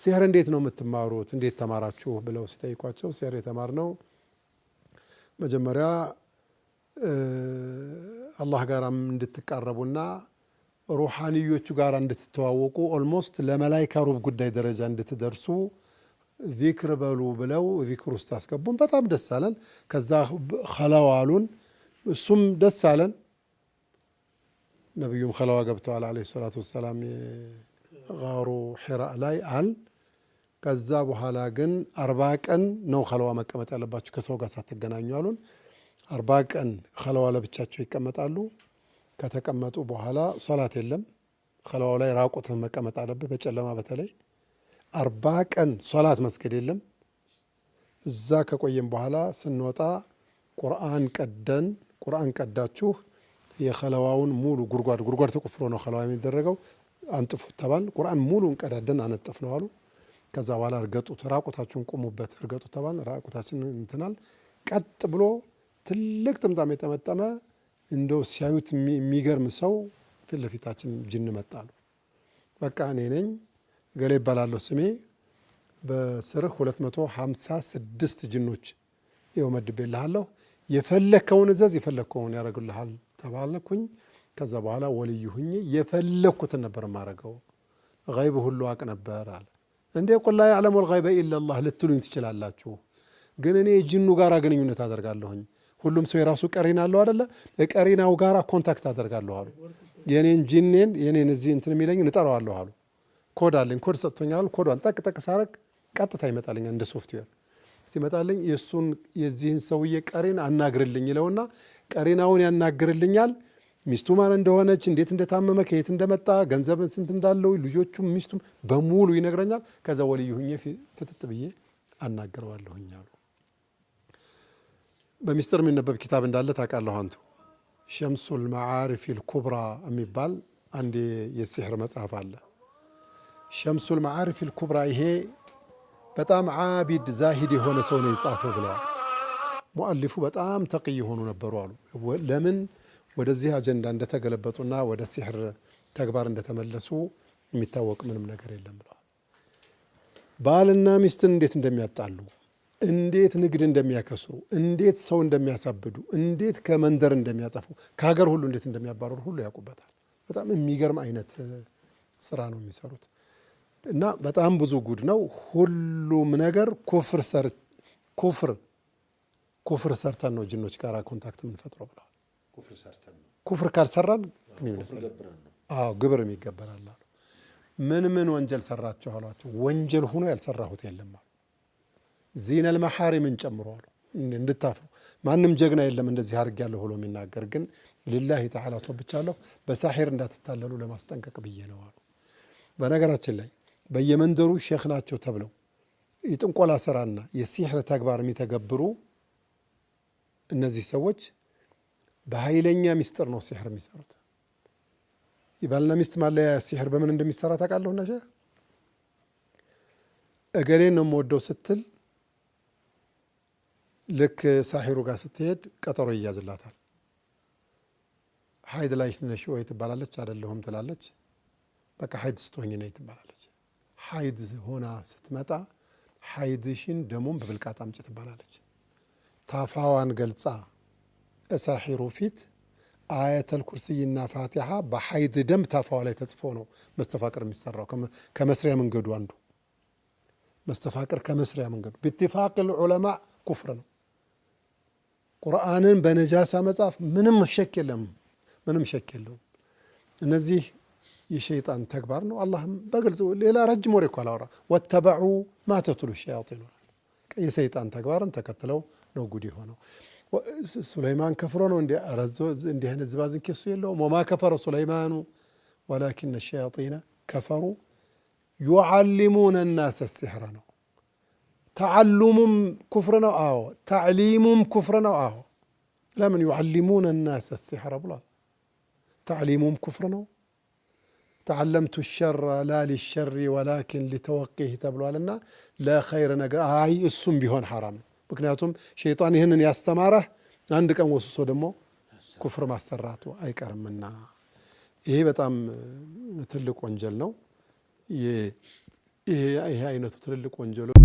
ሲህር እንዴት ነው የምትማሩት እንዴት ተማራችሁ ብለው ሲጠይቋቸው ሲህር የተማርነው መጀመሪያ አላህ ጋር እንድትቃረቡና ሩሃንዮቹ ጋር እንድትተዋወቁ ኦልሞስት ለመላእክት ሩብ ጉዳይ ደረጃ እንድትደርሱ ዚክር በሉ ብለው ዚክር ውስጥ አስገቡን። በጣም ደስ አለን። ከዛ ኸለዋ አሉን። እሱም ደስ አለን። ነብዩም ኸለዋ ገብተዋል አለይሂ ሰላቱ ወሰላም ጋሩ ሒራ ላይ አል። ከዛ በኋላ ግን 40 ቀን ነው ኸለዋ መቀመጥ ያለባችሁ ከሰው ጋር ሳትገናኙ አሉን። 40 ቀን ኸለዋ ለብቻቸው ይቀመጣሉ። ከተቀመጡ በኋላ ሶላት የለም። ኸለዋው ላይ ራቁትህን መቀመጥ አለብህ በጨለማ በተለይ 40 ቀን ሶላት መስገድ የለም። እዛ ከቆየም በኋላ ስንወጣ ቁርአን ቀዳችሁ የኸለዋውን ሙሉ ጉድጓድ ተቆፍሮ ነው ኸለዋ የሚደረገው አንጥፉ ተባል። ቁርአን ሙሉ እንቀዳደን አነጥፍ ነው አሉ። ከዛ በኋላ እርገጡት ራቁታችሁን ቁሙበት እርገጡት ተባል። ራቁታችን እንትናል ቀጥ ብሎ ትልቅ ጥምጣም የጠመጠመ እንደው ሲያዩት የሚገርም ሰው ፊት ለፊታችን ጅን መጣሉ። በቃ እኔ ነኝ ገሌ ይባላለሁ ስሜ በስርህ 256 ጅኖች ይኸው መድቤልሃለሁ የፈለከውን እዘዝ የፈለከውን ያደርጉልሃል ተባልኩኝ። ከዛ በኋላ ወልዩ ሁኜ የፈለኩትን ነበር ማረገው ገይብ ሁሉ አቅ ነበር አለ። እንዴ ቁል ላ ያዕለሙ ልገይበ ኢለላህ ልትሉኝ ትችላላችሁ፣ ግን እኔ ጅኑ ጋር ግንኙነት አደርጋለሁኝ። ሁሉም ሰው የራሱ ቀሪና አለው አይደለ? ቀሪናው ጋር ኮንታክት አደርጋለሁ አሉ። የኔን እዚህ እንትን የሚለኝ እንጠራዋለሁ አሉ። ኮድ አለኝ፣ ኮድ ሰጥቶኛል። ኮዷን ጠቅ ሳረግ ቀጥታ ይመጣልኝ እንደ ሶፍትዌር ሲመጣልኝ የዚህን ሰውዬ ቀሪን አናግርልኝ ይለውና ቀሪናውን ያናግርልኛል። ሚስቱ ማን እንደሆነች፣ እንዴት እንደታመመ፣ ከየት እንደመጣ፣ ገንዘብ ስንት እንዳለው፣ ልጆቹም ሚስቱም በሙሉ ይነግረኛል። ከዛ ወልዩ ሁኜ ፍጥጥ ብዬ አናግረዋለሁኝ አሉ። በሚስጥር የሚነበብ ኪታብ እንዳለ ታውቃለህ አንተ። ሸምሱል መዓሪፊል ኩብራ የሚባል አንድ የሲሕር መጽሐፍ አለ። ሸምሱል መዓሪፊል ኩብራ ይሄ በጣም ዓቢድ ዛሂድ የሆነ ሰው ነው የጻፈው ብለዋል። ሙአሊፉ በጣም ተቅይ የሆኑ ነበሩ አሉ። ለምን ወደዚህ አጀንዳ እንደተገለበጡና ወደ ሲሕር ተግባር እንደተመለሱ የሚታወቅ ምንም ነገር የለም ብለዋል። ባልና ሚስትን እንዴት እንደሚያጣሉ፣ እንዴት ንግድ እንደሚያከስሩ፣ እንዴት ሰው እንደሚያሳብዱ፣ እንዴት ከመንደር እንደሚያጠፉ፣ ከሀገር ሁሉ እንዴት እንደሚያባረሩ ሁሉ ያውቁበታል። በጣም የሚገርም አይነት ስራ ነው የሚሰሩት እና በጣም ብዙ ጉድ ነው። ሁሉም ነገር ኩፍር ሰርተን ነው ጅኖች ጋር ኮንታክት የምንፈጥረው ብለዋል። ኩፍር ካልሰራን ግብር ይገበራል አሉ። ምን ወንጀል ሰራችሁ አሏቸው። ወንጀል ሆኖ ያልሰራሁት የለም አሉ። ዚነል መሐሪምን ጨምሮ አሉ። እንድታፍሩ ማንም ጀግና የለም እንደዚህ አድርጌያለሁ ብሎ የሚናገር ግን ሊላሂ ተዓላ ተወብቻለሁ በሳሒር እንዳትታለሉ ለማስጠንቀቅ ብዬ ነው አሉ። በነገራችን ላይ በየመንደሩ ሼክ ናቸው ተብለው የጥንቆላ ስራና የሲሕር ተግባር የሚተገብሩ እነዚህ ሰዎች በኃይለኛ ሚስጥር ነው ሲሕር የሚሰሩት። የባልና ሚስት ማለያ ሲሕር በምን እንደሚሰራ ታውቃለሁ? ነሸ እገሌን ነው የምወደው ስትል ልክ ሳሒሩ ጋር ስትሄድ ቀጠሮ ይያዝላታል። ሀይድ ላይ ነሽ ወይ ትባላለች። አይደለሁም ትላለች። በቃ ሀይድ ስትሆኝ ነይ ትባላለች። ሀይድ ሆና ስትመጣ ሀይድሽን ደሞን በብልቃጥ አምጪ ትባላለች። ታፋዋን ገልጻ እሳሒሩ ፊት አየተል ኩርሲይና ፋቲሓ በሀይድ ደም ታፋዋ ላይ ተጽፎ ነው መስተፋቅር የሚሰራው። ከመስሪያ መንገዱ አንዱ መስተፋቅር ከመስሪያ መንገዱ ብትፋቅ ዑለማ ኩፍር ነው። ቁርአንን በነጃሳ መጻፍ ምንም ሸክ የለም፣ ምንም ሸክ የለውም። እነዚህ የሸይጣን ተግባር ነው። አላህም በግልጽ ሌላ ረጅም ወሬ እኮ አላወራ። ወተበዑ ማ ተትሉ ሸያጢን፣ የሰይጣን ተግባርን ተከትለው ነው ጉድ የሆነው። ሱለይማን ከፍሮ ነው እንዲህ አይነት ዝባዝን ኬሱ የለውም። ወማ ከፈረ ሱለይማኑ ወላኪነ ሸያጢነ ከፈሩ ዩዓሊሙነ ናሰ ሲሕረ ነው። ተዓሉሙም ኩፍር ነው። አዎ ተዕሊሙም ኩፍር ነው። አዎ ለምን ዩዓሊሙነ ናሰ ሲሕረ ብሏል። ተዕሊሙም ኩፍር ነው። ተዓለምቱ ሸረ ላ ሊሸሪ ወላኪን ሊተወቂህ ተብሏልና ለኸይር ነገር አይ እሱም ቢሆን ሐራም ነው። ምክንያቱም ሸይጣን ይህንን ያስተማረህ አንድ ቀን ወስሶ ደግሞ ኩፍር ማሰራቱ አይቀርምና ይሄ በጣም ትልቅ ወንጀል ነው። ይሄ አይነቱ ትልልቅ ወንጀሎች